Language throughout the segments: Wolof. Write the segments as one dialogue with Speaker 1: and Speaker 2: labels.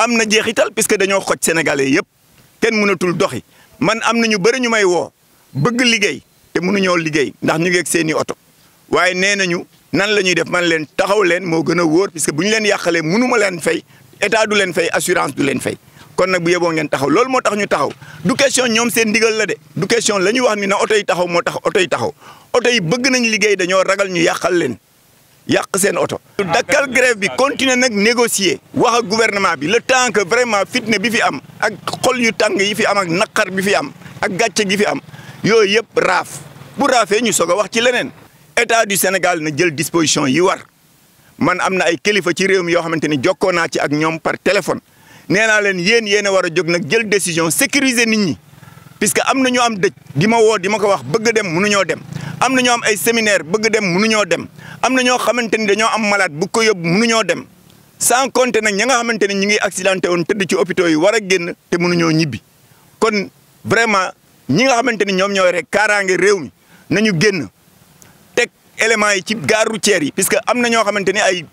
Speaker 1: am na jeexital puisque dañoo xoj sénégalais yëpp kenn mënatul doxi man am na ñu bëri ñu may woo bëgg liggéey te mënuñoo liggéey ndax ñu ngi ak seeni oto waaye nee nañu nan la ñuy def man leen taxaw leen moo gën a wóor puisque bu ñu leen yàqalee mënuma leen fay état du leen fay assurance du leen fay kon nag bu yeboo ngeen taxaw loolu moo tax ñu taxaw du question ñoom seen ndigal la de du question la ñuy wax ni na oto yi taxaw moo tax oto yi taxaw oto yi bëgg nañ liggéey dañoo ragal ñu yàqal leen yàq seen oto. dakkal grève bi continuer nag négocier wax ak gouvernement bi le temps que vraiment fitne bi fi am ak xol yu tàng yi fi am ak naqar bi fi am ak gàcce gi fi am yooyu yëpp raaf bu raafee ñu soog a wax ci leneen. état du Sénégal na jël disposition yi war man am na ay kilifa ci réew mi yoo xamante ni jokkoo naa ci ak ñoom par téléphone nee naa leen yéen a war a jóg nag jël décision sécuriser nit ñi puisque am na ñu am dëj di ma woo di ma ko wax bëgg dem mënuñoo dem. am na ñoo am ay séminaire bëgg dem mënuñoo dem am na ñoo xamante ni dañoo am malade bu ko yóbbu mënuñoo dem sans compter nag ña nga xamante ni ñu ngi accidenté woon tëdd ci hôpitaux yi war a génn te mënuñoo ñibbi kon vraiment ñi nga xamante ni ñoom ñooy rek kaaraange réew mi nañu génn teg éléments yi ci gare routière yi puisque am na ñoo xamante ni ay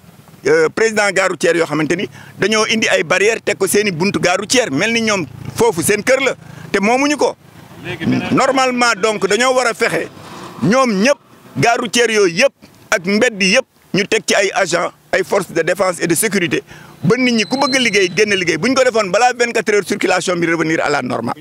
Speaker 1: président gare routière yoo xamante ni dañoo indi ay barrières teg ko seen i buntu gare routière mel ni ñoom foofu seen kër la te moomuñu ko normalement donc dañoo war a fexe ñoom ñëpp gare routière yooyu yëpp ak mbedd yëpp ñu teg ci ay agents ay forces de défense et de sécurité ba nit ñi ku bëgg liggéey génn liggéey bu ñu ko defoon balaa 24 heures circulation bi revenir à la normale.